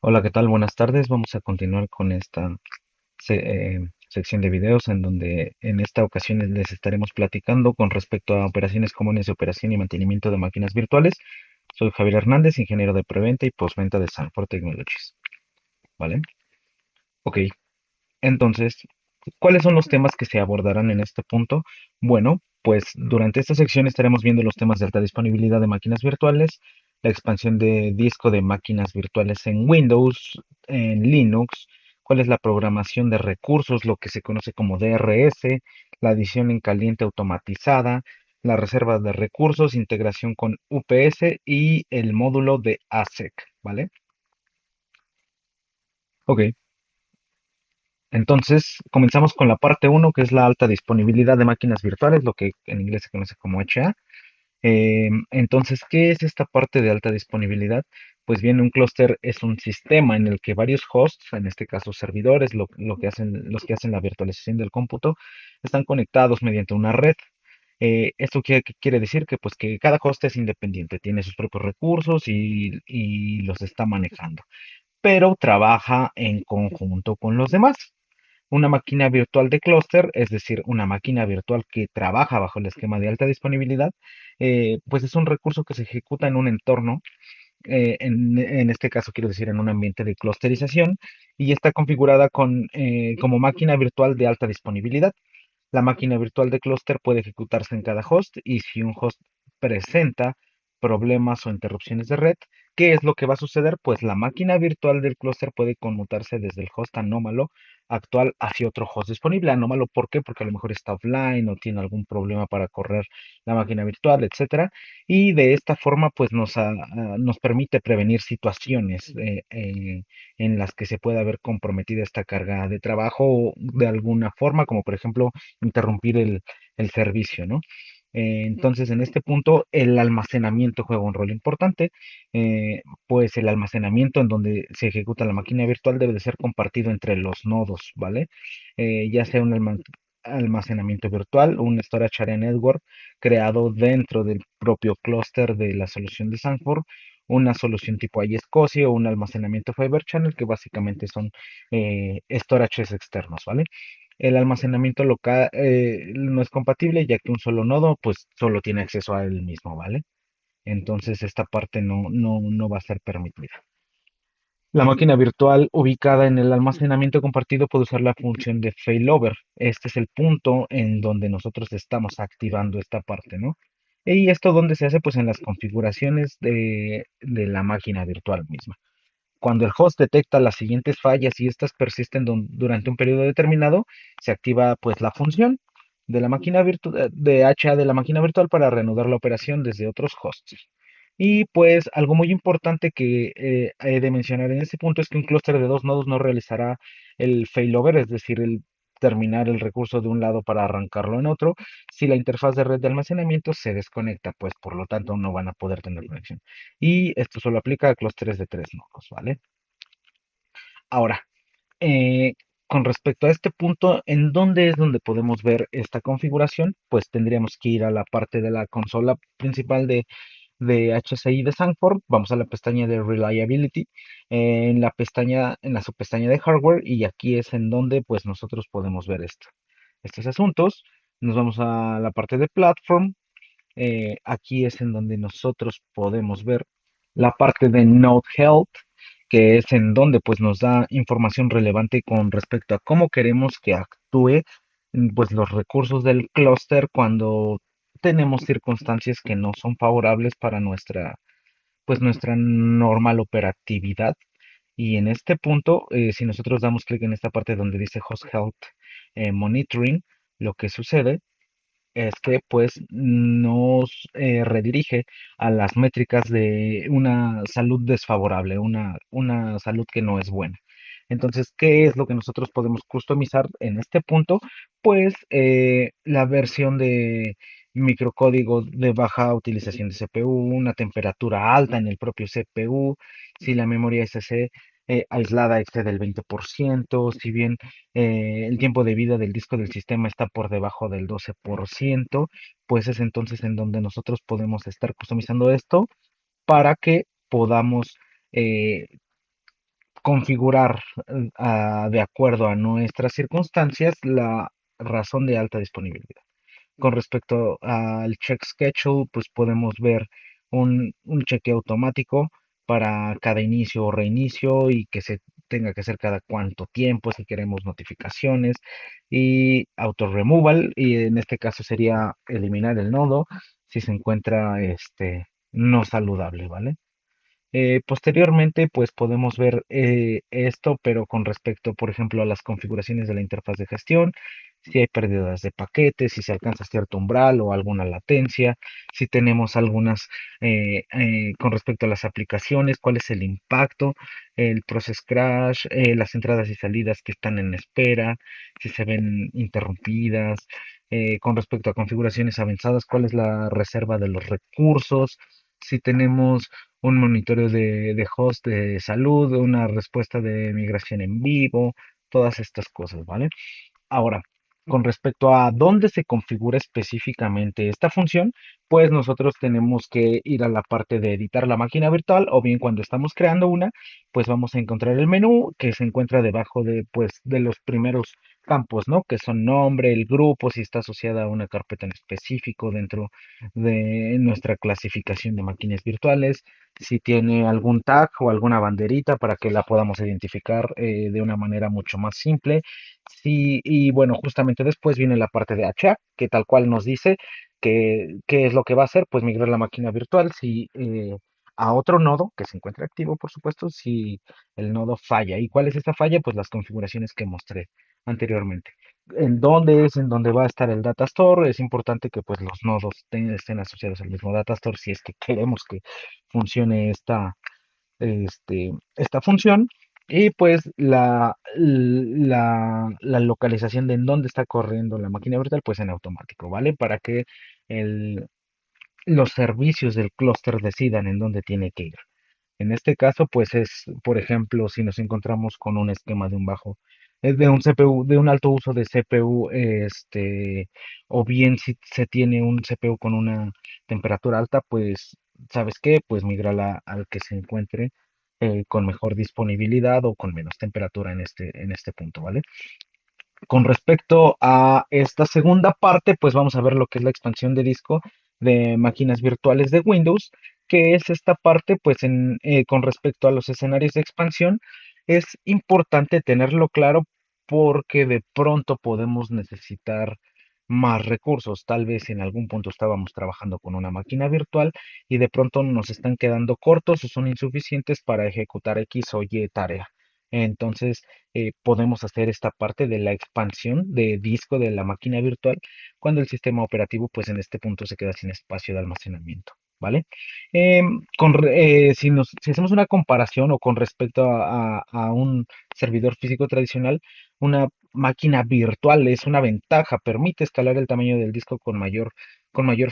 Hola, ¿qué tal? Buenas tardes. Vamos a continuar con esta sección de videos en donde en esta ocasión les estaremos platicando con respecto a operaciones comunes de operación y mantenimiento de máquinas virtuales. Soy Javier Hernández, ingeniero de preventa y postventa de Sanford Technologies. ¿Vale? Ok, entonces, ¿cuáles son los temas que se abordarán en este punto? Bueno, pues durante esta sección estaremos viendo los temas de alta disponibilidad de máquinas virtuales, la expansión de disco de máquinas virtuales en Windows, en Linux, cuál es la programación de recursos, lo que se conoce como DRS, la adición en caliente automatizada, la reserva de recursos, integración con UPS y el módulo de ASEC, ¿vale? Ok, entonces, comenzamos con la parte uno, que es la alta disponibilidad de máquinas virtuales, lo que en inglés se conoce como HA. Entonces, ¿qué es esta parte de alta disponibilidad? Pues bien, un clúster es un sistema en el que varios hosts, en este caso servidores, lo que hacen, los que hacen la virtualización del cómputo, están conectados mediante una red. ¿Esto qué quiere decir? Que pues que cada host es independiente, tiene sus propios recursos y los está manejando, pero trabaja en conjunto con los demás. Una máquina virtual de clúster, es decir, una máquina virtual que trabaja bajo el esquema de alta disponibilidad, pues es un recurso que se ejecuta en un entorno, en este caso quiero decir en un ambiente de clusterización, y está configurada como máquina virtual de alta disponibilidad. La máquina virtual de clúster puede ejecutarse en cada host y si un host presenta problemas o interrupciones de red, ¿qué es lo que va a suceder? Pues la máquina virtual del clúster puede conmutarse desde el host anómalo actual hacia otro host disponible. Anómalo, ¿por qué? Porque a lo mejor está offline o tiene algún problema para correr la máquina virtual, etcétera. Y de esta forma, pues nos permite prevenir situaciones en las que se pueda ver comprometida esta carga de trabajo de alguna forma, como por ejemplo interrumpir el servicio, ¿no? Entonces, en este punto, el almacenamiento juega un rol importante, pues el almacenamiento en donde se ejecuta la máquina virtual debe de ser compartido entre los nodos, ¿vale? Ya sea un almacenamiento virtual o un storage area network creado dentro del propio clúster de la solución de Sanford, una solución tipo iSCSI o un almacenamiento Fiber Channel, que básicamente son storages externos, ¿vale? El almacenamiento local no es compatible ya que un solo nodo pues solo tiene acceso a él mismo, ¿vale? Entonces esta parte no va a ser permitida. La máquina virtual ubicada en el almacenamiento compartido puede usar la función de failover. Este es el punto en donde nosotros estamos activando esta parte, ¿no? Y esto donde se hace pues en las configuraciones de la máquina virtual misma. Cuando el host detecta las siguientes fallas y estas persisten durante un periodo determinado, se activa pues la función de la máquina virtual de HA de la máquina virtual para reanudar la operación desde otros hosts. Y pues algo muy importante que he de mencionar en este punto es que un clúster de dos nodos no realizará el failover, es decir, el terminar el recurso de un lado para arrancarlo en otro, si la interfaz de red de almacenamiento se desconecta, pues por lo tanto no van a poder tener conexión. Y esto solo aplica a clústeres de tres nodos, ¿vale? Ahora, eh, con respecto a este punto, ¿en dónde es donde podemos ver esta configuración? Pues tendríamos que ir a la parte de la consola principal de HCI de Sanford. Vamos a la pestaña de Reliability, en la subpestaña de Hardware, y aquí es en donde pues nosotros podemos ver estos asuntos. Nos vamos a la parte de Platform. Aquí es en donde nosotros podemos ver la parte de Node Health, que es en donde pues nos da información relevante con respecto a cómo queremos que actúe pues los recursos del clúster cuando tenemos circunstancias que no son favorables para nuestra normal operatividad. Y en este punto, si nosotros damos clic en esta parte donde dice Host Health Monitoring, lo que sucede es que pues nos redirige a las métricas de una salud desfavorable, una salud que no es buena. Entonces, ¿qué es lo que nosotros podemos customizar en este punto? Pues la versión de microcódigo de baja utilización de CPU, una temperatura alta en el propio CPU, si la memoria SSD aislada excede el 20%, si bien el tiempo de vida del disco del sistema está por debajo del 12%, pues es entonces en donde nosotros podemos estar customizando esto para que podamos eh, configurar de acuerdo a nuestras circunstancias la razón de alta disponibilidad. Con respecto al check schedule, pues podemos ver un cheque automático para cada inicio o reinicio y que se tenga que hacer cada cuánto tiempo si queremos notificaciones y auto removal y en este caso sería eliminar el nodo si se encuentra no saludable, ¿vale? Posteriormente, pues podemos ver esto, pero con respecto, por ejemplo, a las configuraciones de la interfaz de gestión, si hay pérdidas de paquetes, si se alcanza cierto umbral o alguna latencia, si tenemos algunas con respecto a las aplicaciones, cuál es el impacto, el process crash, las entradas y salidas que están en espera, si se ven interrumpidas, con respecto a configuraciones avanzadas, cuál es la reserva de los recursos, si tenemos un monitoreo de host de salud, una respuesta de migración en vivo, todas estas cosas, ¿vale? Ahora, con respecto a dónde se configura específicamente esta función, pues nosotros tenemos que ir a la parte de editar la máquina virtual o bien cuando estamos creando una, pues vamos a encontrar el menú que se encuentra debajo de los primeros campos, ¿no? Que son nombre, el grupo, si está asociada a una carpeta en específico dentro de nuestra clasificación de máquinas virtuales, si tiene algún tag o alguna banderita para que la podamos identificar de una manera mucho más simple. Sí, y bueno, justamente después viene la parte de HA, que tal cual nos dice qué es lo que va a hacer, pues migrar la máquina virtual si, a otro nodo que se encuentre activo, por supuesto, si el nodo falla. ¿Y cuál es esta falla? Pues las configuraciones que mostré anteriormente. ¿En dónde es? ¿En dónde va a estar el data store? Es importante que pues los nodos estén asociados al mismo data store si es que queremos que funcione esta función y pues la localización de en dónde está corriendo la máquina virtual pues en automático, ¿vale? Para que el- los servicios del clúster decidan en dónde tiene que ir. En este caso, pues es, por ejemplo, si nos encontramos con un esquema de un bajo, es de un CPU, de un alto uso de CPU, o bien si se tiene un CPU con una temperatura alta, pues, ¿sabes qué? Pues migrala al que se encuentre con mejor disponibilidad o con menos temperatura en este punto, ¿vale? Con respecto a esta segunda parte, pues vamos a ver lo que es la expansión de disco de máquinas virtuales de Windows, que es esta parte, pues con respecto a los escenarios de expansión, es importante tenerlo claro porque de pronto podemos necesitar más recursos. Tal vez en algún punto estábamos trabajando con una máquina virtual y de pronto nos están quedando cortos o son insuficientes para ejecutar X o Y tarea. Entonces, podemos hacer esta parte de la expansión de disco de la máquina virtual cuando el sistema operativo, pues en este punto se queda sin espacio de almacenamiento, ¿vale? Si hacemos una comparación o con respecto a un servidor físico tradicional, una máquina virtual es una ventaja, permite escalar el tamaño del disco con mayor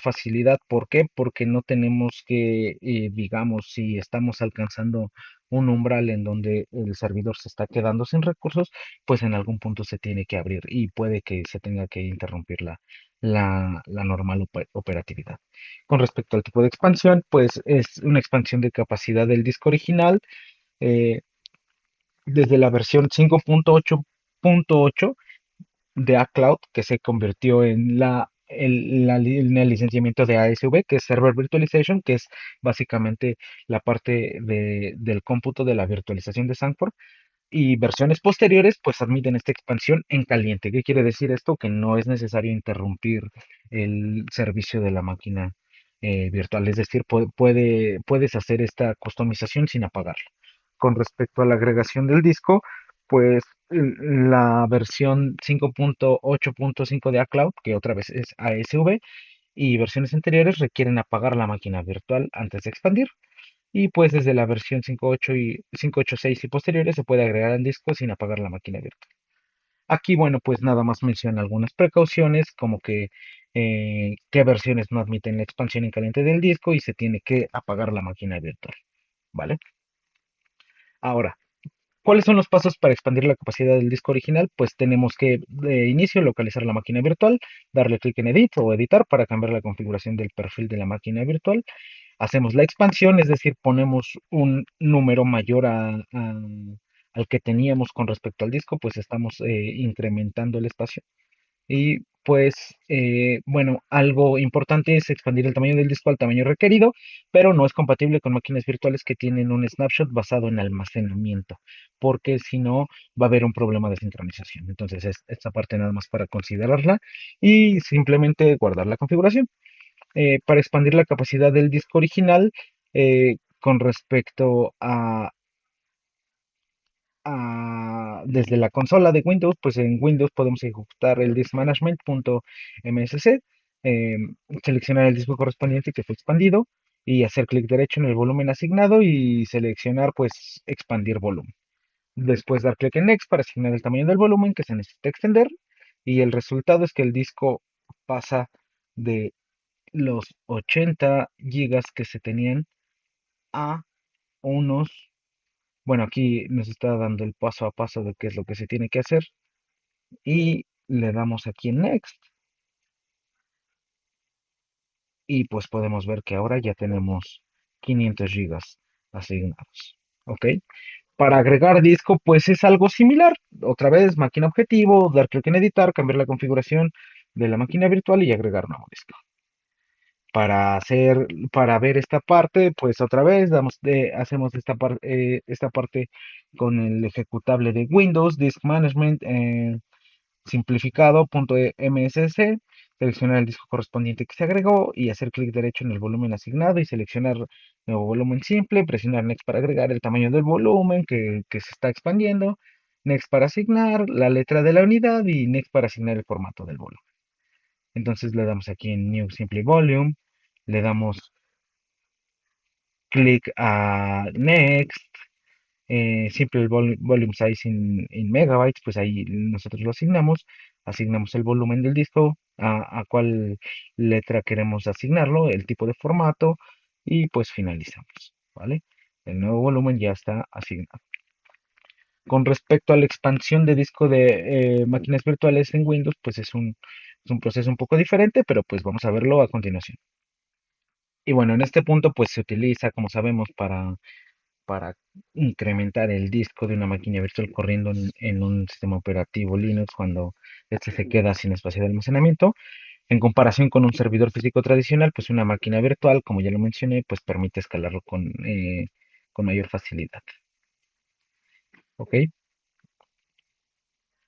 facilidad. ¿Por qué? Porque no tenemos que, digamos, si estamos alcanzando un umbral en donde el servidor se está quedando sin recursos, pues en algún punto se tiene que abrir y puede que se tenga que interrumpir la normal operatividad. Con respecto al tipo de expansión, pues es una expansión de capacidad del disco original eh, desde la versión 5.8.8 de iCloud, que se convirtió en en el licenciamiento de ASV, que es Server Virtualization, que es básicamente la parte del cómputo de la virtualización de Sanford. Y versiones posteriores, pues admiten esta expansión en caliente. ¿Qué quiere decir esto? Que no es necesario interrumpir el servicio de la máquina virtual. Es decir, puedes hacer esta customización sin apagarla. Con respecto a la agregación del disco, pues la versión 5.8.5 de iCloud, que otra vez es ASV, y versiones anteriores requieren apagar la máquina virtual antes de expandir. Y pues desde la versión 5.8 y 5.8.6 y posteriores se puede agregar al disco sin apagar la máquina virtual. Aquí, bueno, pues nada más menciona algunas precauciones, como que qué versiones no admiten la expansión en caliente del disco y se tiene que apagar la máquina virtual, ¿vale? Ahora, ¿cuáles son los pasos para expandir la capacidad del disco original? Pues tenemos que de inicio localizar la máquina virtual, darle clic en Edit o Editar para cambiar la configuración del perfil de la máquina virtual. Hacemos la expansión, es decir, ponemos un número mayor al que teníamos con respecto al disco, pues estamos incrementando el espacio. Y pues, bueno, algo importante es expandir el tamaño del disco al tamaño requerido, pero no es compatible con máquinas virtuales que tienen un snapshot basado en almacenamiento, porque si no va a haber un problema de sincronización. Entonces, es esta parte nada más para considerarla y simplemente guardar la configuración. Para expandir la capacidad del disco original, con respecto desde la consola de Windows, pues en Windows podemos ejecutar el disk management.msc, eh, seleccionar el disco correspondiente que fue expandido y hacer clic derecho en el volumen asignado y seleccionar pues expandir volumen. Después dar clic en Next para asignar el tamaño del volumen que se necesita extender y el resultado es que el disco pasa de los 80 gigas que se tenían a unos, bueno, aquí nos está dando el paso a paso de qué es lo que se tiene que hacer y le damos aquí en Next y pues podemos ver que ahora ya tenemos 500 gigas asignados. ¿Ok? Para agregar disco pues es algo similar. Otra vez máquina objetivo, dar clic en editar, cambiar la configuración de la máquina virtual y agregar nuevo disco. Para hacer, para ver esta parte, pues otra vez hacemos esta parte con el ejecutable de Windows, Disk Management, simplificado.msc, seleccionar el disco correspondiente que se agregó y hacer clic derecho en el volumen asignado y seleccionar nuevo volumen simple, presionar Next para agregar el tamaño del volumen que se está expandiendo, Next para asignar la letra de la unidad y Next para asignar el formato del volumen. Entonces le damos aquí en New Simply Volume, le damos clic a Next, simple volume size in megabytes, pues ahí nosotros lo asignamos el volumen del disco, a cuál letra queremos asignarlo, el tipo de formato y pues finalizamos, ¿vale? El nuevo volumen ya está asignado. Con respecto a la expansión de disco de máquinas virtuales en Windows, pues es un proceso un poco diferente, pero pues vamos a verlo a continuación. Y bueno, en este punto pues se utiliza, como sabemos, para incrementar el disco de una máquina virtual corriendo en un sistema operativo Linux cuando este se queda sin espacio de almacenamiento. En comparación con un servidor físico tradicional, pues una máquina virtual, como ya lo mencioné, pues permite escalarlo con mayor facilidad. ¿Ok?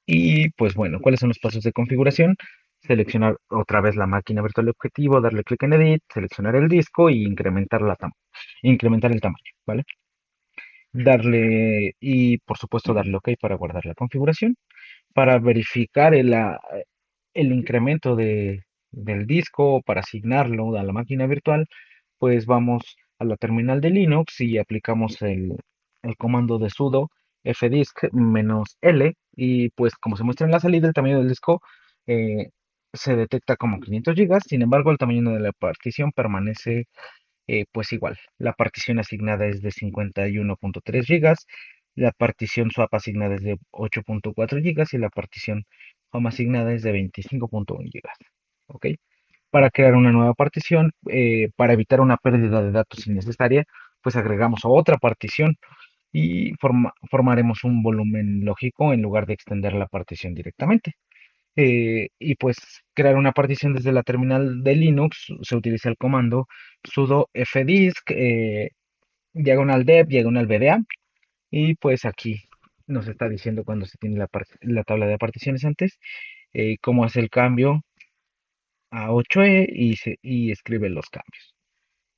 Y pues bueno, ¿cuáles son los pasos de configuración? Seleccionar otra vez la máquina virtual de objetivo, darle clic en Edit, seleccionar el disco y incrementar el tamaño, ¿vale? Darle y por supuesto darle OK para guardar la configuración. Para verificar el incremento del disco, para asignarlo a la máquina virtual, pues vamos a la terminal de Linux y aplicamos el comando de sudo fdisk-l y pues como se muestra en la salida el tamaño del disco eh, se detecta como 500 gigas, sin embargo el tamaño de la partición permanece pues igual, la partición asignada es de 51.3 gigas, la partición swap asignada es de 8.4 gigas y la partición home asignada es de 25.1 gigas. ¿Ok? Para crear una nueva partición, para evitar una pérdida de datos innecesaria, pues agregamos otra partición y formaremos un volumen lógico en lugar de extender la partición directamente. Y pues crear una partición desde la terminal de Linux se utiliza el comando sudo fdisk diagonal dev diagonal bda y pues aquí nos está diciendo cuando se tiene la tabla de particiones antes, cómo hace el cambio a 8E y escribe los cambios.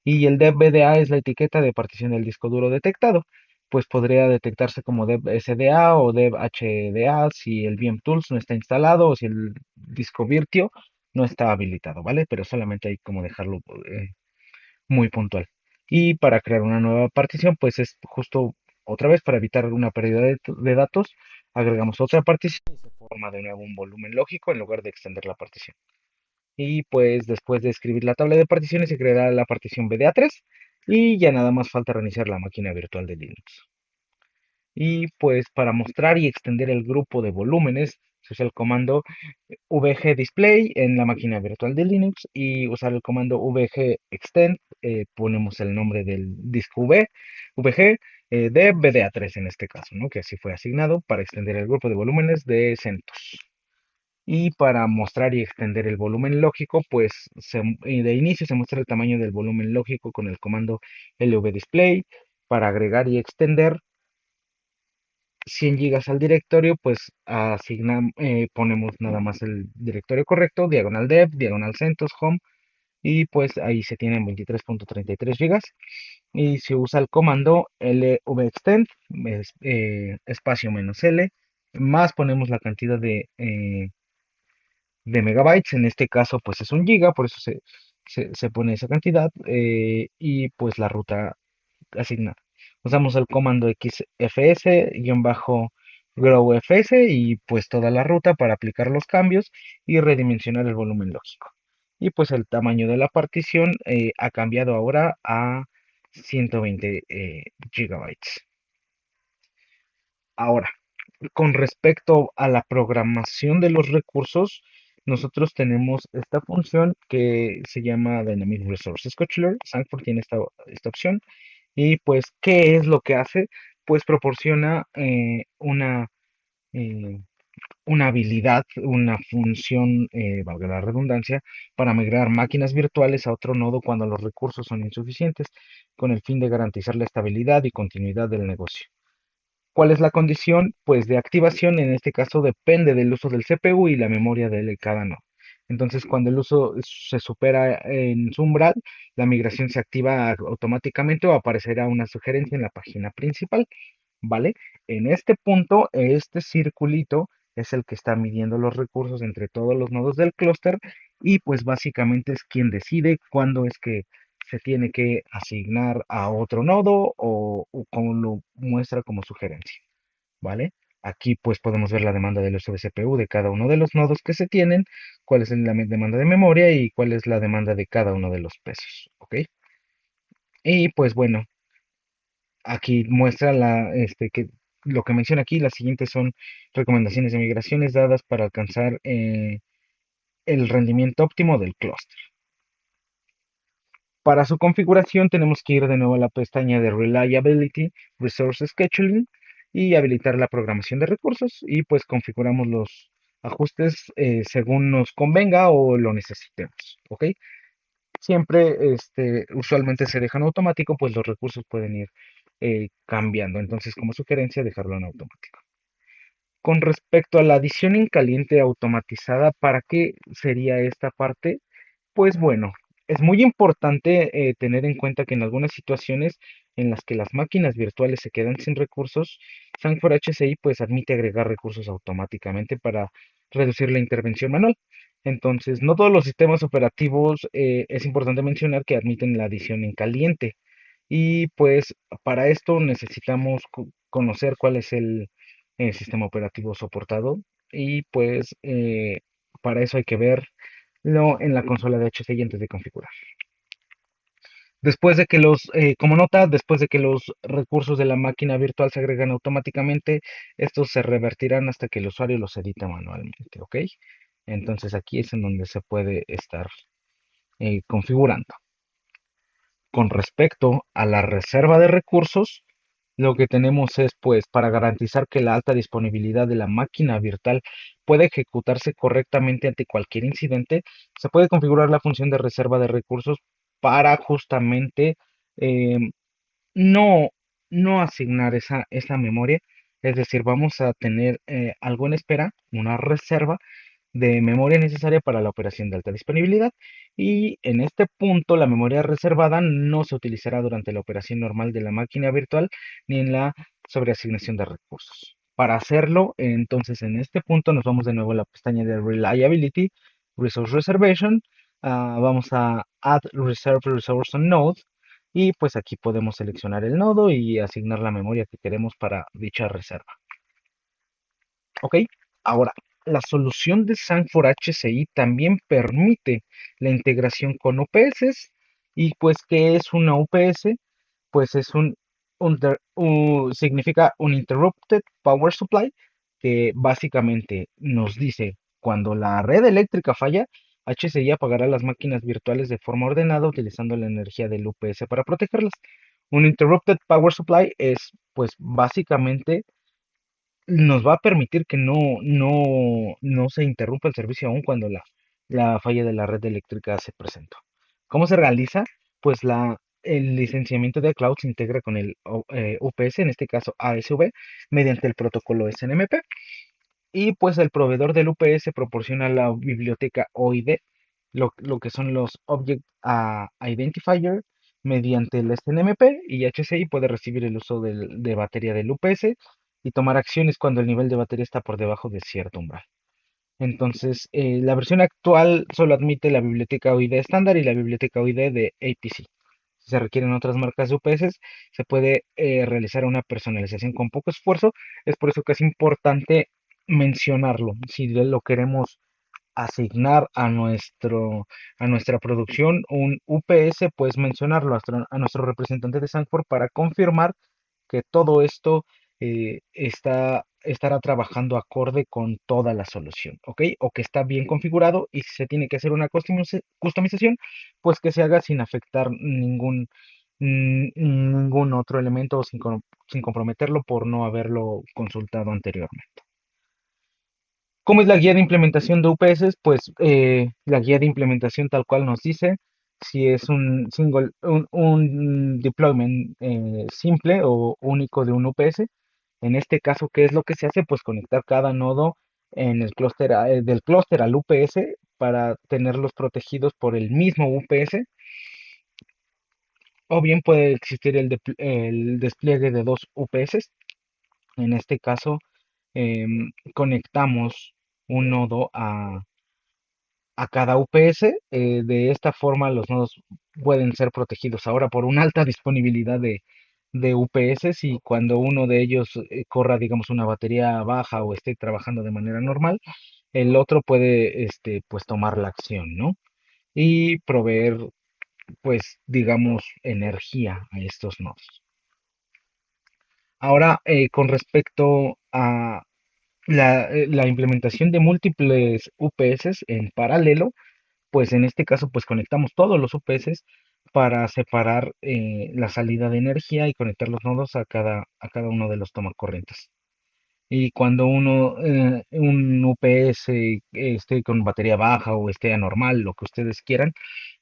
Y el dev bda es la etiqueta de partición del disco duro detectado. Pues podría detectarse como dev sda o dev hda si el VM Tools no está instalado o si el disco virtuo no está habilitado, ¿vale? Pero solamente hay como dejarlo muy puntual. Y para crear una nueva partición, pues es justo otra vez para evitar una pérdida de datos, agregamos otra partición y se forma de nuevo un volumen lógico en lugar de extender la partición. Y pues después de escribir la tabla de particiones se creará la partición BDA3 y ya nada más falta reiniciar la máquina virtual de Linux. Y pues para mostrar y extender el grupo de volúmenes se usa el comando vgdisplay en la máquina virtual de Linux y usar el comando vgextend, ponemos el nombre del disco VG de BDA3 en este caso, ¿no? Que así fue asignado para extender el grupo de volúmenes de CentOS. Y para mostrar y extender el volumen lógico, pues de inicio se muestra el tamaño del volumen lógico con el comando lvdisplay. Para agregar y extender 100 gigas al directorio, pues ponemos nada más el directorio correcto, diagonal dev, diagonal CentOS, home, y pues ahí se tienen 23.33 gigas. Y se usa el comando lvextend, espacio menos L, más ponemos la cantidad de megabytes, en este caso pues es un giga, por eso se pone esa cantidad, y pues la ruta asignada. Usamos el comando xfs-growfs y pues toda la ruta para aplicar los cambios y redimensionar el volumen lógico. Y pues el tamaño de la partición ha cambiado ahora a 120 gigabytes. Ahora, con respecto a la programación de los recursos, nosotros tenemos esta función que se llama Dynamic Resource Scheduler. Sanford tiene esta opción. Y pues, ¿qué es lo que hace? Pues proporciona eh, una habilidad, una función, valga la redundancia, para migrar máquinas virtuales a otro nodo cuando los recursos son insuficientes, con el fin de garantizar la estabilidad y continuidad del negocio. ¿Cuál es la condición? Pues de activación, en este caso depende del uso del CPU y la memoria de cada nodo. Entonces, cuando el uso se supera en su umbral, la migración se activa automáticamente o aparecerá una sugerencia en la página principal, ¿vale? En este punto, este circulito es el que está midiendo los recursos entre todos los nodos del clúster y pues básicamente es quien decide cuándo es que se tiene que asignar a otro nodo o como lo muestra como sugerencia, ¿vale? Aquí pues podemos ver la demanda del uso de CPU de cada uno de los nodos que se tienen, cuál es la demanda de memoria y cuál es la demanda de cada uno de los pesos, ¿ok? Y pues bueno, aquí muestra que lo que menciona aquí, las siguientes son recomendaciones de migraciones dadas para alcanzar el rendimiento óptimo del clúster. Para su configuración tenemos que ir de nuevo a la pestaña de Reliability, Resource Scheduling y habilitar la programación de recursos y pues configuramos los ajustes según nos convenga o lo necesitemos, ¿ok? Siempre, usualmente se deja en automático, pues los recursos pueden ir cambiando. Entonces, como sugerencia, dejarlo en automático. Con respecto a la adición en caliente automatizada, ¿para qué sería esta parte? Pues bueno, es muy importante tener en cuenta que en algunas situaciones en las que las máquinas virtuales se quedan sin recursos, Sanford HCI pues admite agregar recursos automáticamente para reducir la intervención manual. Entonces, no todos los sistemas operativos es importante mencionar que admiten la adición en caliente. Y pues para esto necesitamos conocer cuál es el sistema operativo soportado y pues para eso hay que verlo en la consola de HCI antes de configurar. Después de que como nota, después de que los recursos de la máquina virtual se agregan automáticamente, estos se revertirán hasta que el usuario los edita manualmente, ¿ok? Entonces aquí es en donde se puede estar configurando. Con respecto a la reserva de recursos, lo que tenemos es, pues, para garantizar que la alta disponibilidad de la máquina virtual pueda ejecutarse correctamente ante cualquier incidente, se puede configurar la función de reserva de recursos para justamente em, no, no asignar esa memoria. Es decir, vamos a tener algo en espera, una reserva de memoria necesaria para la operación de alta disponibilidad y en este punto la memoria reservada no se utilizará durante la operación normal de la máquina virtual ni en la sobreasignación de recursos. Para hacerlo, entonces en este punto nos vamos de nuevo a la pestaña de Reliability, Resource Reservation, vamos a Add Reserve Resource on Node y pues aquí podemos seleccionar el nodo y asignar la memoria que queremos para dicha reserva. ¿Ok? Ahora, la solución de Sanford HCI también permite la integración con UPS y pues, ¿qué es una UPS? Pues es significa un Interrupted Power Supply, que básicamente nos dice cuando la red eléctrica falla, HCI apagará las máquinas virtuales de forma ordenada utilizando la energía del UPS para protegerlas. Un interrupted power supply es, pues, básicamente nos va a permitir que no se interrumpa el servicio aún cuando la falla de la red eléctrica se presentó. ¿Cómo se realiza? Pues el licenciamiento de cloud se integra con el UPS, en este caso ASV, mediante el protocolo SNMP. Y pues el proveedor del UPS proporciona la biblioteca OID, lo que son los Object Identifier, mediante el SNMP, y HCI puede recibir el uso de batería del UPS y tomar acciones cuando el nivel de batería está por debajo de cierto umbral. Entonces, la versión actual solo admite la biblioteca OID estándar y la biblioteca OID de APC. Si se requieren otras marcas de UPS, se puede realizar una personalización con poco esfuerzo. Es por eso que es importante mencionarlo. Si lo queremos asignar a nuestra producción un UPS, pues mencionarlo a nuestro representante de Sanford para confirmar que todo esto estará trabajando acorde con toda la solución, ¿ok? O que está bien configurado y si se tiene que hacer una customización, pues que se haga sin afectar ningún otro elemento o sin comprometerlo por no haberlo consultado anteriormente. ¿Cómo es la guía de implementación de UPS? Pues la guía de implementación tal cual nos dice si es un deployment simple o único de un UPS. En este caso, ¿qué es lo que se hace? Pues conectar cada nodo en el clúster del clúster al UPS para tenerlos protegidos por el mismo UPS. O bien puede existir el despliegue de dos UPS. En este caso, conectamos un nodo a cada UPS. De esta forma, los nodos pueden ser protegidos ahora por una alta disponibilidad de UPS y cuando uno de ellos corra, digamos, una batería baja o esté trabajando de manera normal, el otro puede, pues, tomar la acción, ¿no? Y proveer, pues, digamos, energía a estos nodos. Ahora, con respecto a la implementación de múltiples UPS en paralelo, pues en este caso pues conectamos todos los UPS para separar la salida de energía y conectar los nodos a cada uno de los tomacorrientes. Y cuando un UPS esté con batería baja o esté anormal, lo que ustedes quieran,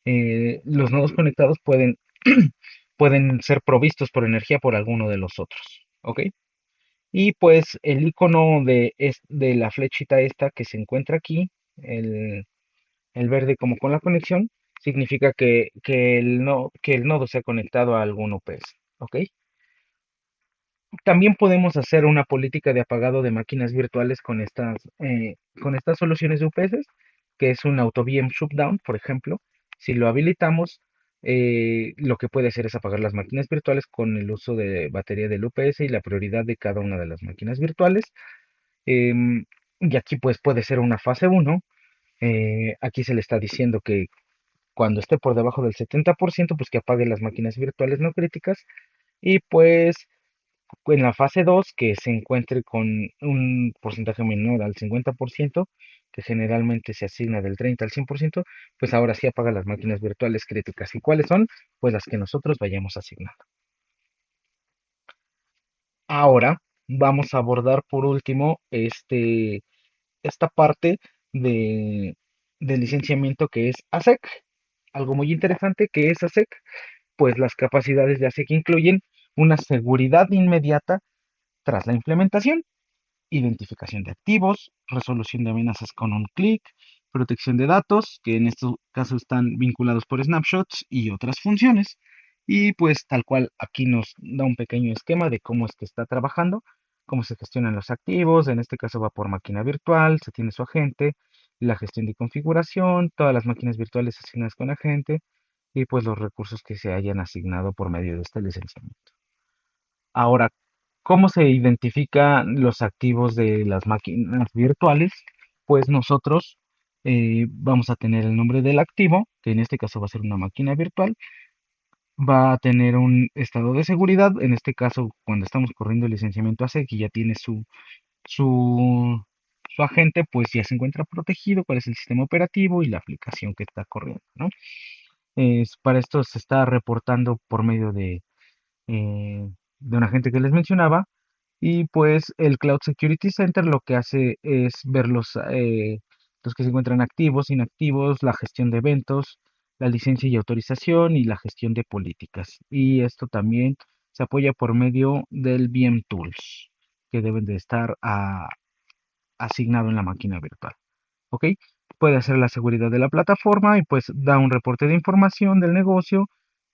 los nodos conectados pueden ser provistos por energía por alguno de los otros, ¿ok? Y pues el icono de la flechita esta que se encuentra aquí, el verde como con la conexión, significa que el nodo se ha conectado a algún UPS. ¿Ok? También podemos hacer una política de apagado de máquinas virtuales con estas soluciones de UPS, que es un auto VM shutdown, por ejemplo. Si lo habilitamos, lo que puede hacer es apagar las máquinas virtuales con el uso de batería del UPS y la prioridad de cada una de las máquinas virtuales. Em, y aquí pues puede ser una fase uno. Aquí se le está diciendo que cuando esté por debajo del 70%, pues que apague las máquinas virtuales no críticas. Y pues en la fase 2 que se encuentre con un porcentaje menor al 50%, que generalmente se asigna del 30 al 100%, pues ahora sí apaga las máquinas virtuales críticas. ¿Y cuáles son? Pues las que nosotros vayamos asignando. Ahora vamos a abordar por último esta parte de, de licenciamiento que es ASEC. Algo muy interesante que es ASEC, pues las capacidades de ASEC incluyen una seguridad inmediata tras la implementación, identificación de activos, resolución de amenazas con un clic, protección de datos, que en este caso están vinculados por snapshots y otras funciones. Y pues tal cual aquí nos da un pequeño esquema de cómo es que está trabajando, cómo se gestionan los activos, en este caso va por máquina virtual, se tiene su agente, la gestión de configuración, todas las máquinas virtuales asignadas con agente y pues los recursos que se hayan asignado por medio de este licenciamiento. Ahora, ¿cómo se identifican los activos de las máquinas virtuales? Pues nosotros vamos a tener el nombre del activo, que en este caso va a ser una máquina virtual, va a tener un estado de seguridad, en este caso cuando estamos corriendo el licenciamiento ASEC y ya tiene su, su agente, pues ya se encuentra protegido, cuál es el sistema operativo y la aplicación que está corriendo, ¿no? Para esto se está reportando por medio de un agente que les mencionaba. Y pues el Cloud Security Center lo que hace es ver los que se encuentran activos, inactivos, la gestión de eventos, la licencia y autorización y la gestión de políticas. Y esto también se apoya por medio del VM Tools, que deben de estar asignado en la máquina virtual. ¿Ok? Puede hacer la seguridad de la plataforma y pues da un reporte de información del negocio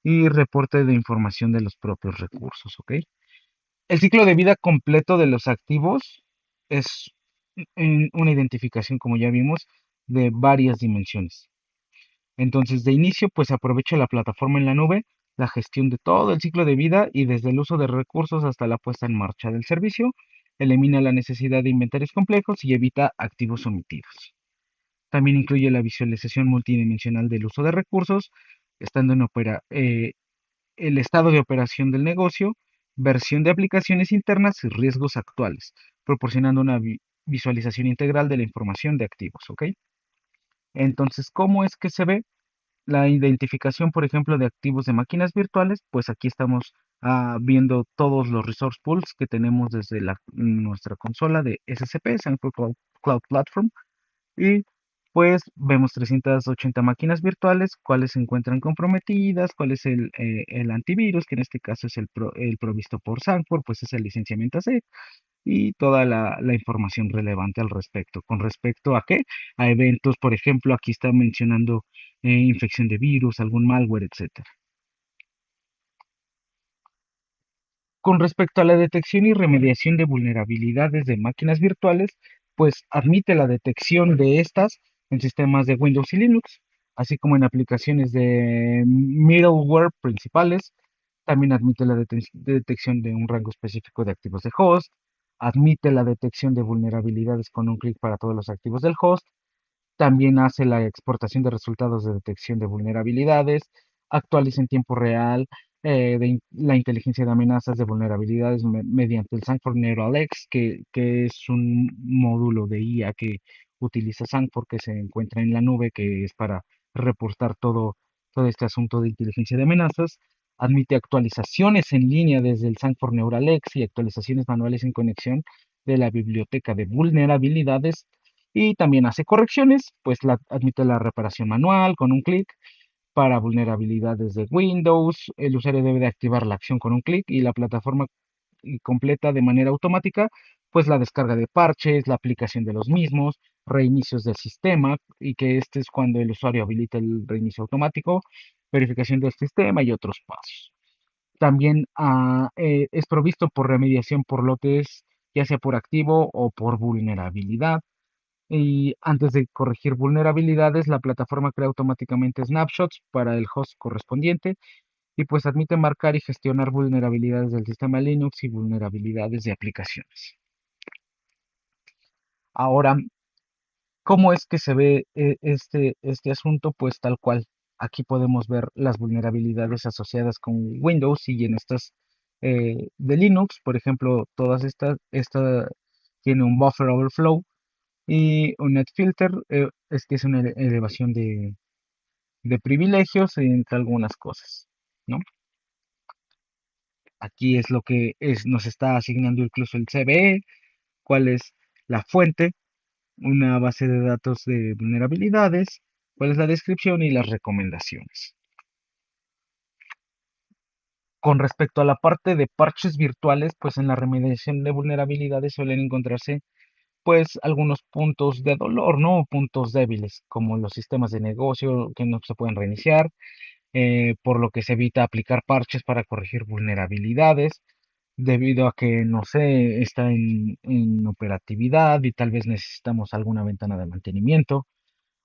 y reporte de información de los propios recursos. ¿Ok? El ciclo de vida completo de los activos es una identificación, como ya vimos, de varias dimensiones. Entonces, de inicio, pues aprovecha la plataforma en la nube, la gestión de todo el ciclo de vida y desde el uso de recursos hasta la puesta en marcha del servicio, elimina la necesidad de inventarios complejos y evita activos omitidos. También incluye la visualización multidimensional del uso de recursos, estando el estado de operación del negocio, versión de aplicaciones internas y riesgos actuales, proporcionando una visualización integral de la información de activos, ¿ok? Entonces, ¿cómo es que se ve la identificación, por ejemplo, de activos de máquinas virtuales? Pues aquí estamos viendo todos los resource pools que tenemos desde nuestra consola de SCP, Sanford Cloud Platform, y pues vemos 380 máquinas virtuales, cuáles se encuentran comprometidas, cuál es el antivirus, que en este caso es el provisto por Sanford, pues es el licenciamiento AC, y toda la información relevante al respecto. ¿Con respecto a qué? A eventos, por ejemplo, aquí está mencionando infección de virus, algún malware, etcétera. Con respecto a la detección y remediación de vulnerabilidades de máquinas virtuales, pues admite la detección de estas en sistemas de Windows y Linux, así como en aplicaciones de middleware principales. También admite la detección de un rango específico de activos de host. Admite la detección de vulnerabilidades con un clic para todos los activos del host. También hace la exportación de resultados de detección de vulnerabilidades, actualiza en tiempo real la inteligencia de amenazas de vulnerabilidades mediante el Sanford Neural X, que es un módulo de IA que utiliza Sanford, que se encuentra en la nube, que es para reportar todo este asunto de inteligencia de amenazas. Admite actualizaciones en línea desde el Sanford Neural X y actualizaciones manuales en conexión de la biblioteca de vulnerabilidades, y también hace correcciones, pues admite la reparación manual con un clic para vulnerabilidades de Windows. El usuario debe de activar la acción con un clic y la plataforma completa de manera automática, pues la descarga de parches, la aplicación de los mismos, reinicios del sistema, y que este es cuando el usuario habilita el reinicio automático, verificación del sistema y otros pasos. También es provisto por remediación por lotes, ya sea por activo o por vulnerabilidad. Y antes de corregir vulnerabilidades, la plataforma crea automáticamente snapshots para el host correspondiente y pues admite marcar y gestionar vulnerabilidades del sistema Linux y vulnerabilidades de aplicaciones. Ahora, ¿cómo es que se ve este asunto? Pues tal cual. Aquí podemos ver las vulnerabilidades asociadas con Windows y en estas de Linux, por ejemplo, todas esta tiene un buffer overflow y un net filter, es que es una elevación de privilegios entre algunas cosas, ¿no? Aquí es lo que nos está asignando incluso el CVE, cuál es la fuente, una base de datos de vulnerabilidades, cuál es la descripción y las recomendaciones. Con respecto a la parte de parches virtuales, pues en la remediación de vulnerabilidades suelen encontrarse pues algunos puntos de dolor, ¿no? Puntos débiles, como los sistemas de negocio que no se pueden reiniciar, por lo que se evita aplicar parches para corregir vulnerabilidades, debido a que, no sé, está en operatividad y tal vez necesitamos alguna ventana de mantenimiento,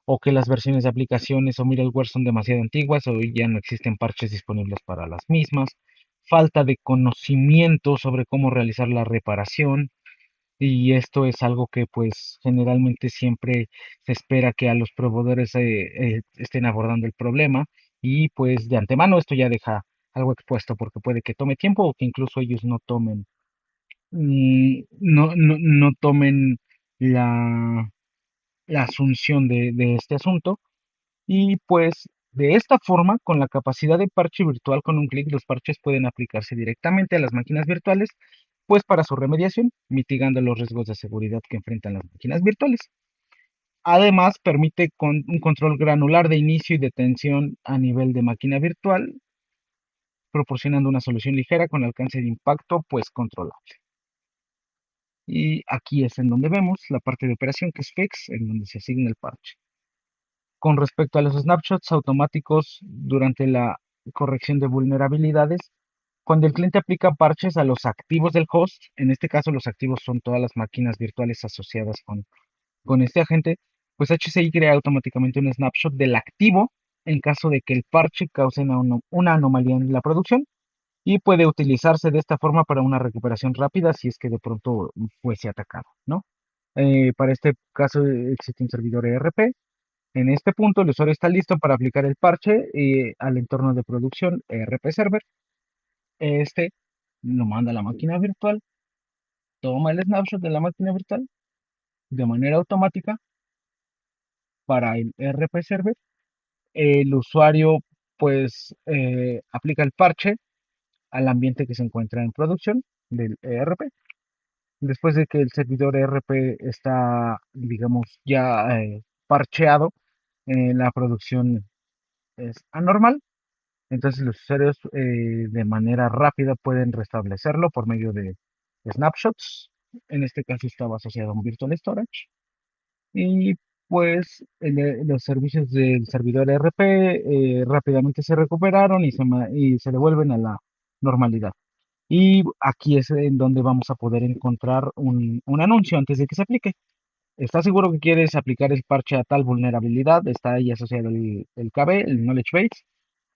o que las versiones de aplicaciones o middleware son demasiado antiguas o ya no existen parches disponibles para las mismas, falta de conocimiento sobre cómo realizar la reparación, y esto es algo que pues generalmente siempre se espera que a los proveedores estén abordando el problema, y pues de antemano esto ya deja algo expuesto porque puede que tome tiempo o que incluso ellos no tomen, no tomen la, la asunción de este asunto, y pues De esta forma, con la capacidad de parche virtual con un clic, los parches pueden aplicarse directamente a las máquinas virtuales, pues para su remediación, mitigando los riesgos de seguridad que enfrentan las máquinas virtuales. Además, permite un control granular de inicio y detención a nivel de máquina virtual, proporcionando una solución ligera con alcance de impacto, pues controlable. Y aquí es en donde vemos la parte de operación que es fix, en donde se asigna el parche. Con respecto a los snapshots automáticos durante la corrección de vulnerabilidades, cuando el cliente aplica parches a los activos del host, en este caso los activos son todas las máquinas virtuales asociadas con este agente, pues HCI crea automáticamente un snapshot del activo en caso de que el parche cause una anomalía en la producción y puede utilizarse de esta forma para una recuperación rápida si es que de pronto fuese atacado, ¿no? Para este caso existe un servidor ERP. En este punto el usuario está listo para aplicar el parche al entorno de producción ERP Server. Este lo manda a la máquina virtual, toma el snapshot de la máquina virtual de manera automática para el ERP Server. El usuario pues aplica el parche al ambiente que se encuentra en producción del ERP. Después de que el servidor ERP está, digamos, ya parcheado, la producción es anormal. Entonces los usuarios de manera rápida pueden restablecerlo por medio de snapshots. En este caso estaba asociado a un virtual storage. Y pues los servicios del servidor ERP rápidamente se recuperaron y se devuelven a la normalidad. Y aquí es en donde vamos a poder encontrar un anuncio antes de que se aplique. ¿Estás seguro que quieres aplicar el parche a tal vulnerabilidad? Está ahí asociado el KB, el Knowledge Base,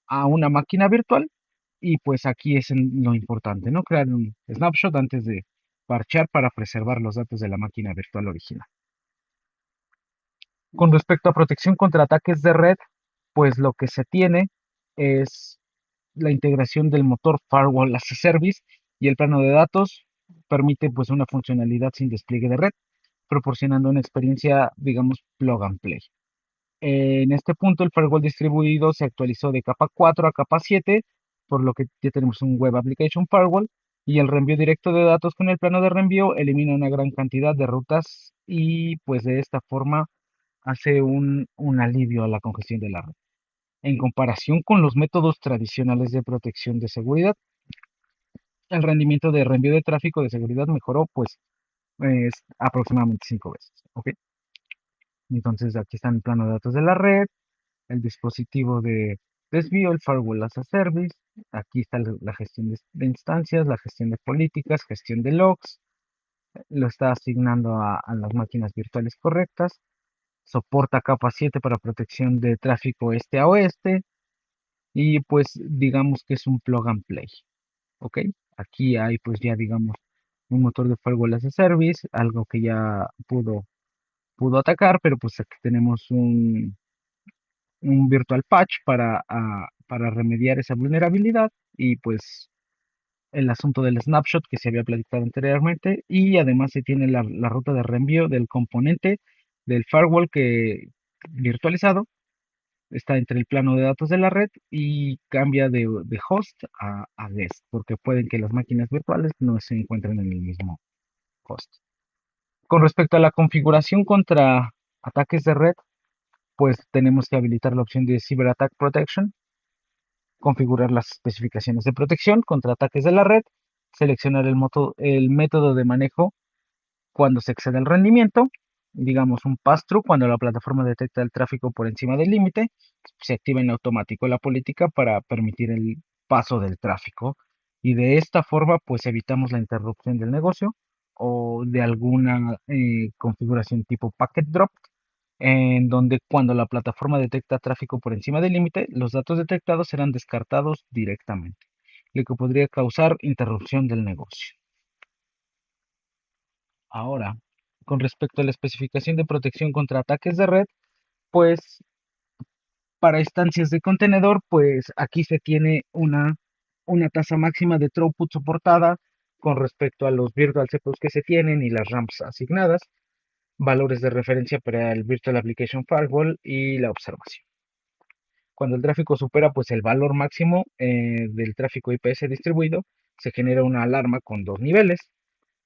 a una máquina virtual. Y pues aquí es lo importante, ¿no? Crear un snapshot antes de parchear para preservar los datos de la máquina virtual original. Con respecto a protección contra ataques de red, pues lo que se tiene es la integración del motor Firewall as a Service y el plano de datos permite pues una funcionalidad sin despliegue de red, proporcionando una experiencia, digamos, plug and play. En este punto, el firewall distribuido se actualizó de capa 4 a capa 7, por lo que ya tenemos un Web Application Firewall, y el reenvío directo de datos con el plano de reenvío elimina una gran cantidad de rutas y pues de esta forma hace un alivio a la congestión de la red. En comparación con los métodos tradicionales de protección de seguridad, el rendimiento de reenvío de tráfico de seguridad mejoró pues aproximadamente 5 veces. ¿Ok? Entonces aquí está el plano de datos de la red, el dispositivo de desvío, el firewall as a service. Aquí está la gestión de instancias, la gestión de políticas, gestión de logs. Lo está asignando a las máquinas virtuales correctas. Soporta capa 7 para protección de tráfico este a oeste. Y pues digamos que es un plug and play. ¿Ok? Aquí hay pues ya digamos un motor de firewall as a service, algo que ya pudo atacar, pero pues aquí tenemos un virtual patch para remediar esa vulnerabilidad y pues el asunto del snapshot que se había platicado anteriormente y además se tiene la ruta de reenvío del componente del firewall que virtualizado está entre el plano de datos de la red y cambia de host a guest porque pueden que las máquinas virtuales no se encuentren en el mismo host. Con respecto a la configuración contra ataques de red, pues tenemos que habilitar la opción de Cyber Attack Protection, configurar las especificaciones de protección contra ataques de la red, seleccionar el método de manejo cuando se excede el rendimiento, digamos un pass-through cuando la plataforma detecta el tráfico por encima del límite, se activa en automático la política para permitir el paso del tráfico y de esta forma pues evitamos la interrupción del negocio o de alguna configuración tipo packet drop en donde cuando la plataforma detecta tráfico por encima del límite, los datos detectados serán descartados directamente, lo que podría causar interrupción del negocio. Ahora, con respecto a la especificación de protección contra ataques de red, pues para instancias de contenedor, pues aquí se tiene una tasa máxima de throughput soportada con respecto a los virtual CPUs que se tienen y las RAMs asignadas, valores de referencia para el Virtual Application Firewall y la observación. Cuando el tráfico supera pues el valor máximo del tráfico IPS distribuido, se genera una alarma con dos niveles.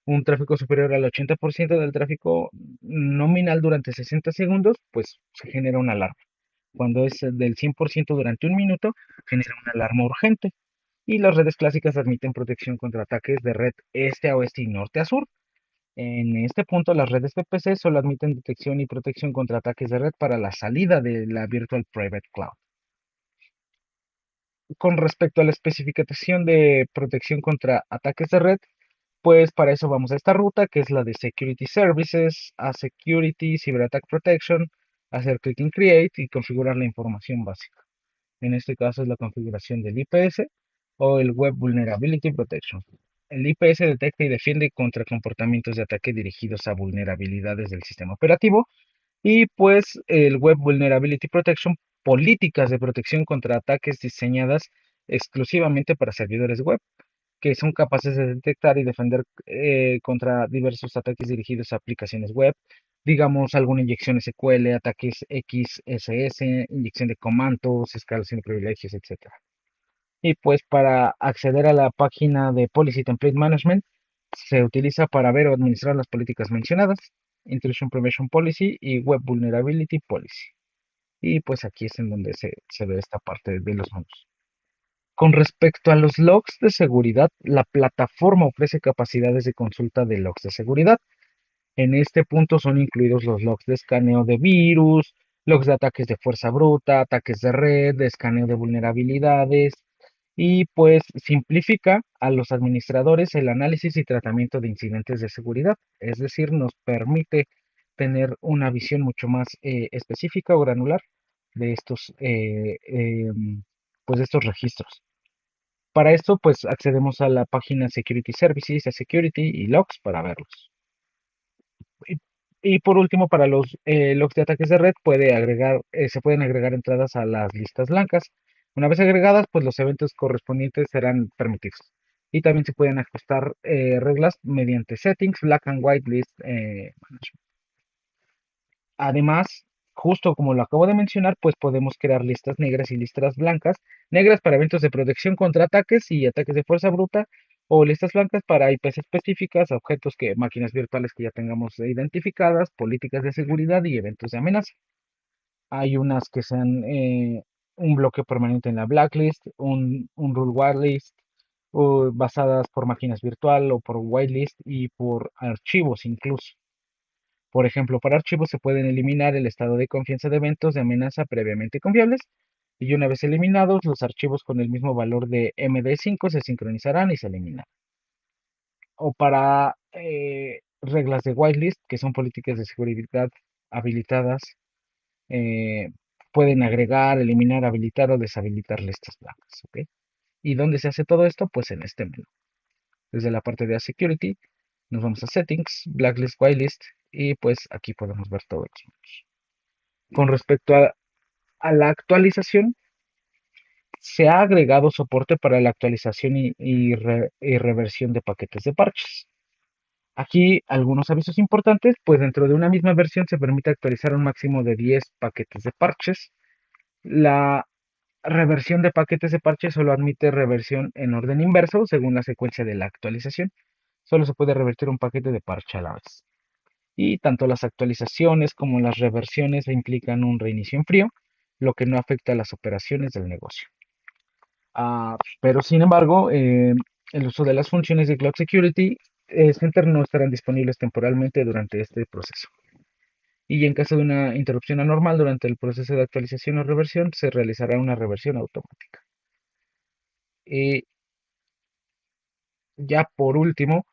Un tráfico superior al 80% del tráfico nominal durante 60 segundos, pues se genera una alarma. Cuando es del 100% durante un minuto, genera una alarma urgente. Y las redes clásicas admiten protección contra ataques de red este a oeste y norte a sur. En este punto, las redes VPC solo admiten detección y protección contra ataques de red para la salida de la Virtual Private Cloud. Con respecto a la especificación de protección contra ataques de red, pues para eso vamos a esta ruta, que es la de Security Services, a Security, Cyber Attack Protection, hacer clic en Create y configurar la información básica. En este caso es la configuración del IPS o el Web Vulnerability Protection. El IPS detecta y defiende contra comportamientos de ataque dirigidos a vulnerabilidades del sistema operativo y pues el Web Vulnerability Protection, políticas de protección contra ataques diseñadas exclusivamente para servidores web que son capaces de detectar y defender contra diversos ataques dirigidos a aplicaciones web, digamos alguna inyección SQL, ataques XSS, inyección de comandos, escalación de privilegios, etcétera. Y pues para acceder a la página de Policy Template Management se utiliza para ver o administrar las políticas mencionadas, Intrusion Prevention Policy y Web Vulnerability Policy. Y pues aquí es en donde se ve esta parte de los menús. Con respecto a los logs de seguridad, la plataforma ofrece capacidades de consulta de logs de seguridad. En este punto son incluidos los logs de escaneo de virus, logs de ataques de fuerza bruta, ataques de red, de escaneo de vulnerabilidades y pues simplifica a los administradores el análisis y tratamiento de incidentes de seguridad. Es decir, nos permite tener una visión mucho más específica o granular de estos, pues de estos registros. Para esto, pues accedemos a la página Security Services, a Security y Logs para verlos. Y, y por último, para los logs de ataques de red, se pueden agregar entradas a las listas blancas. Una vez agregadas, pues los eventos correspondientes serán permitidos. Y también se pueden ajustar reglas mediante settings, black and white list Además, justo como lo acabo de mencionar, pues podemos crear listas negras y listas blancas. Negras para eventos de protección contra ataques y ataques de fuerza bruta, o listas blancas para IPs específicas, objetos que, máquinas virtuales que ya tengamos identificadas, políticas de seguridad y eventos de amenaza. Hay unas que sean un bloque permanente en la blacklist, un rule whitelist, o basadas por máquinas virtual o por whitelist y por archivos incluso. Por ejemplo, para archivos se pueden eliminar el estado de confianza de eventos de amenaza previamente confiables y una vez eliminados, los archivos con el mismo valor de MD5 se sincronizarán y se eliminan. O para reglas de whitelist, que son políticas de seguridad habilitadas, eh, pueden agregar, eliminar, habilitar o deshabilitar listas blancas. ¿Ok? ¿Y dónde se hace todo esto? Pues en este menú. Desde la parte de Security, nos vamos a Settings, Blacklist, Whitelist y pues aquí podemos ver todos los menús. Con respecto a la actualización, se ha agregado soporte para la actualización y reversión de paquetes de parches. Aquí algunos avisos importantes, pues dentro de una misma versión se permite actualizar un máximo de 10 paquetes de parches. La reversión de paquetes de parches solo admite reversión en orden inverso según la secuencia de la actualización. Solo se puede revertir un paquete de parche a la vez. Y tanto las actualizaciones como las reversiones implican un reinicio en frío, lo que no afecta a las operaciones del negocio. Pero sin embargo, el uso de las funciones de Cloud Security Center no estarán disponibles temporalmente durante este proceso. Y en caso de una interrupción anormal durante el proceso de actualización o reversión, se realizará una reversión automática. Y ya por último,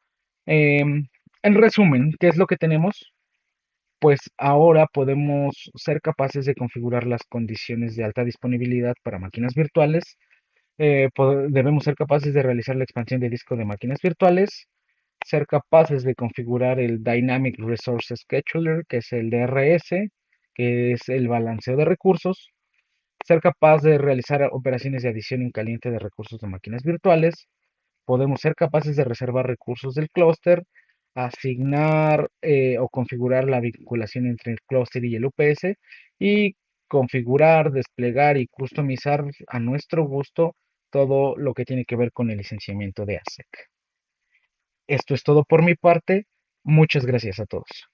en resumen, ¿qué es lo que tenemos? Pues ahora podemos ser capaces de configurar las condiciones de alta disponibilidad para máquinas virtuales. Debemos ser capaces de realizar la expansión de disco de máquinas virtuales, ser capaces de configurar el Dynamic Resource Scheduler, que es el DRS, que es el balanceo de recursos, ser capaz de realizar operaciones de adición en caliente de recursos de máquinas virtuales. Podemos ser capaces de reservar recursos del clúster, asignar o configurar la vinculación entre el clúster y el UPS y configurar, desplegar y customizar a nuestro gusto todo lo que tiene que ver con el licenciamiento de ASEC. Esto es todo por mi parte. Muchas gracias a todos.